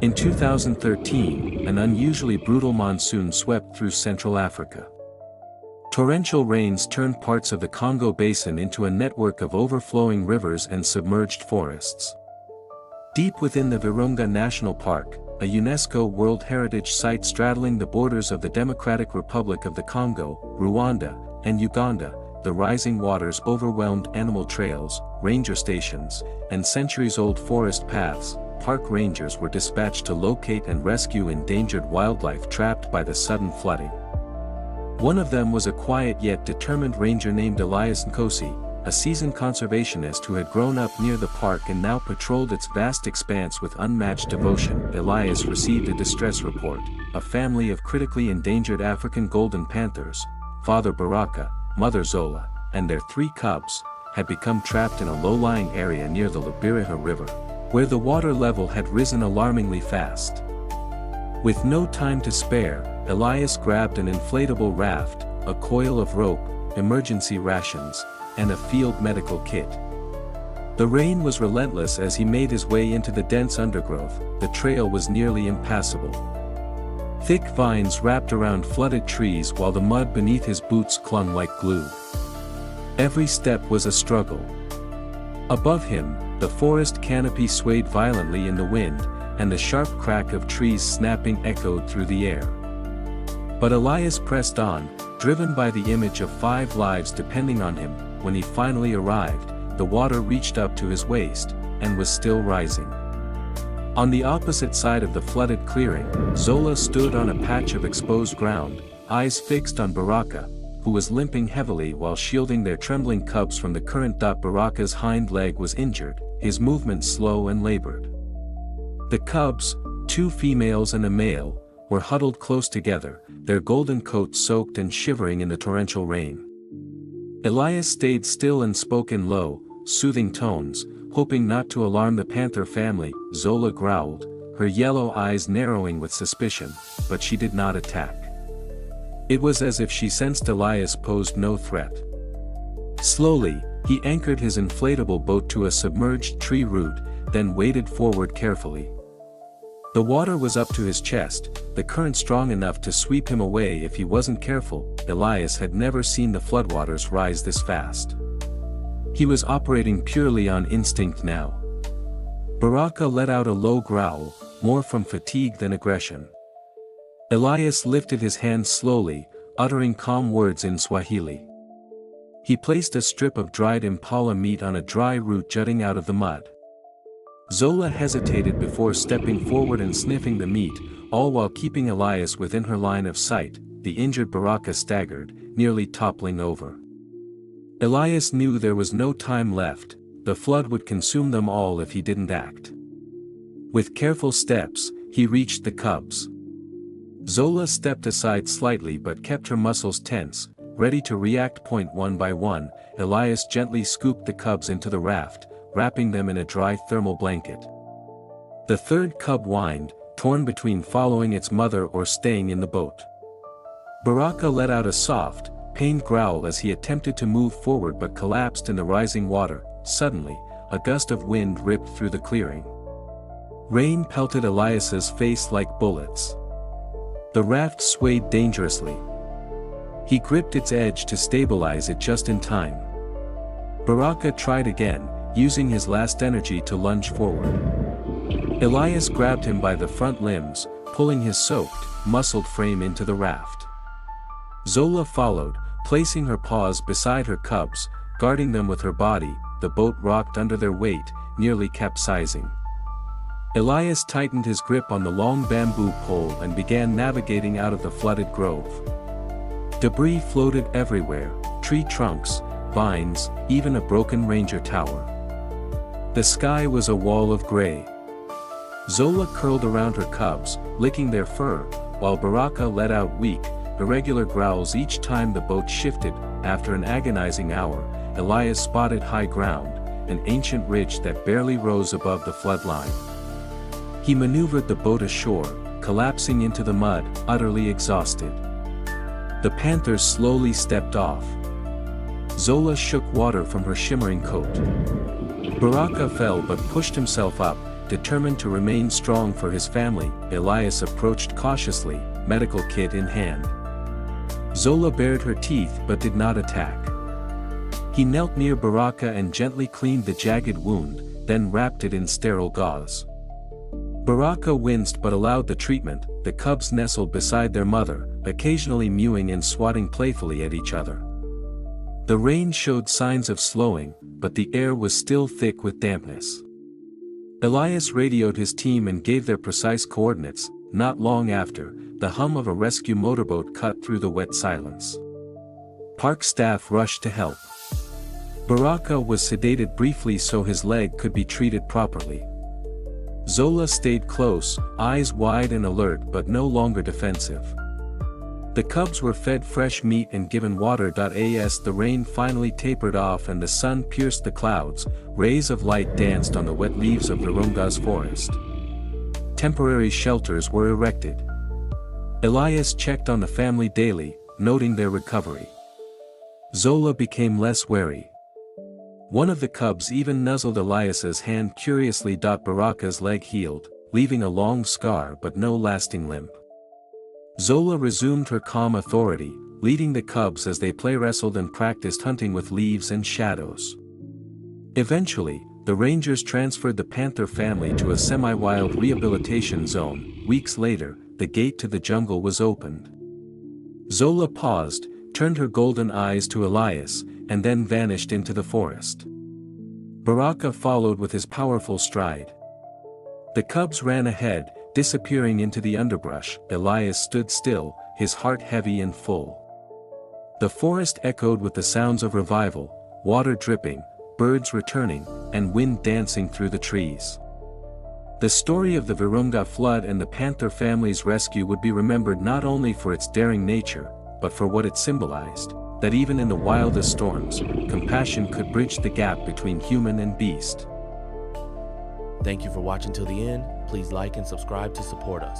In 2013, an unusually brutal monsoon swept through Central Africa. Torrential rains turned parts of the Congo basin into a network of overflowing rivers and submerged forests. Deep within the Virunga National Park, a UNESCO World Heritage Site straddling the borders of the Democratic Republic of the Congo, Rwanda, and Uganda, the rising waters overwhelmed animal trails, ranger stations, and centuries-old forest paths. Park rangers were dispatched to locate and rescue endangered wildlife trapped by the sudden flooding. One of them was a quiet yet determined ranger named Elias Nkosi, a seasoned conservationist who had grown up near the park and now patrolled its vast expanse with unmatched devotion. Elias received a distress report. A family of critically endangered African golden panthers, Father Baraka, Mother Zola, and their 3 cubs, had become trapped in a low-lying area near the Lubiriha River, where the water level had risen alarmingly fast. With no time to spare, Elias grabbed an inflatable raft, a coil of rope, emergency rations, and a field medical kit. The rain was relentless as he made his way into the dense undergrowth. The trail was nearly impassable. Thick vines wrapped around flooded trees while the mud beneath his boots clung like glue. Every step was a struggle. Above him, the forest canopy swayed violently in the wind, and the sharp crack of trees snapping echoed through the air. But Elias pressed on, driven by the image of 5 lives depending on him. When he finally arrived, the water reached up to his waist, and was still rising. On the opposite side of the flooded clearing, Zola stood on a patch of exposed ground, eyes fixed on Baraka, who was limping heavily while shielding their trembling cubs from the current. Baraka's hind leg was injured, his movement slow and labored. The cubs, 2 females and a male, were huddled close together, their golden coats soaked and shivering in the torrential rain. Elias stayed still and spoke in low, soothing tones, hoping not to alarm the panther family. Zola growled, her yellow eyes narrowing with suspicion, but she did not attack. It was as if she sensed Elias posed no threat. Slowly, he anchored his inflatable boat to a submerged tree root, then waded forward carefully. The water was up to his chest, the current strong enough to sweep him away if he wasn't careful. Elias had never seen the floodwaters rise this fast. He was operating purely on instinct now. Baraka let out a low growl, more from fatigue than aggression. Elias lifted his hands slowly, uttering calm words in Swahili. He placed a strip of dried impala meat on a dry root jutting out of the mud. Zola hesitated before stepping forward and sniffing the meat, all while keeping Elias within her line of sight. The injured Baraka staggered, nearly toppling over. Elias knew there was no time left, the flood would consume them all if he didn't act. With careful steps, he reached the cubs. Zola stepped aside slightly but kept her muscles tense, ready to react. One by one, Elias gently scooped the cubs into the raft, wrapping them in a dry thermal blanket. The 3rd cub whined, torn between following its mother or staying in the boat. Baraka let out a soft, pained growl as he attempted to move forward but collapsed in the rising water. Suddenly, a gust of wind ripped through the clearing. Rain pelted Elias's face like bullets. The raft swayed dangerously. He gripped its edge to stabilize it just in time. Baraka tried again, using his last energy to lunge forward. Elias grabbed him by the front limbs, pulling his soaked, muscled frame into the raft. Zola followed, placing her paws beside her cubs, guarding them with her body. The boat rocked under their weight, nearly capsizing. Elias tightened his grip on the long bamboo pole and began navigating out of the flooded grove. Debris floated everywhere, tree trunks, vines, even a broken ranger tower. The sky was a wall of gray. Zola curled around her cubs, licking their fur, while Baraka let out weak, irregular growls each time the boat shifted. After an agonizing hour, Elias spotted high ground, an ancient ridge that barely rose above the flood line. He maneuvered the boat ashore, collapsing into the mud, utterly exhausted. The panthers slowly stepped off. Zola shook water from her shimmering coat. Baraka fell but pushed himself up, determined to remain strong for his family, Elias approached cautiously, medical kit in hand. Zola bared her teeth but did not attack. He knelt near Baraka and gently cleaned the jagged wound, then wrapped it in sterile gauze. Baraka winced but allowed the treatment. The cubs nestled beside their mother, occasionally mewing and swatting playfully at each other. The rain showed signs of slowing, but the air was still thick with dampness. Elias radioed his team and gave their precise coordinates. Not long after, the hum of a rescue motorboat cut through the wet silence. Park staff rushed to help. Baraka was sedated briefly so his leg could be treated properly. Zola stayed close, eyes wide and alert but no longer defensive. The cubs were fed fresh meat and given water. As the rain finally tapered off and the sun pierced the clouds, rays of light danced on the wet leaves of Virunga's forest. Temporary shelters were erected. Elias checked on the family daily, noting their recovery. Zola became less wary. One of the cubs even nuzzled Elias's hand curiously. Baraka's leg healed, leaving a long scar but no lasting limp. Zola resumed her calm authority, leading the cubs as they play wrestled and practiced hunting with leaves and shadows. Eventually, the rangers transferred the panther family to a semi-wild rehabilitation zone. Weeks later, the gate to the jungle was opened. Zola paused, turned her golden eyes to Elias, and then vanished into the forest. Baraka followed with his powerful stride. The cubs ran ahead, disappearing into the underbrush. Elias stood still, his heart heavy and full. The forest echoed with the sounds of revival, water dripping, birds returning, and wind dancing through the trees. The story of the Virunga flood and the panther family's rescue would be remembered not only for its daring nature, but for what it symbolized, that even in the wildest storms, compassion could bridge the gap between human and beast. Thank you for watching till the end. Please like and subscribe to support us.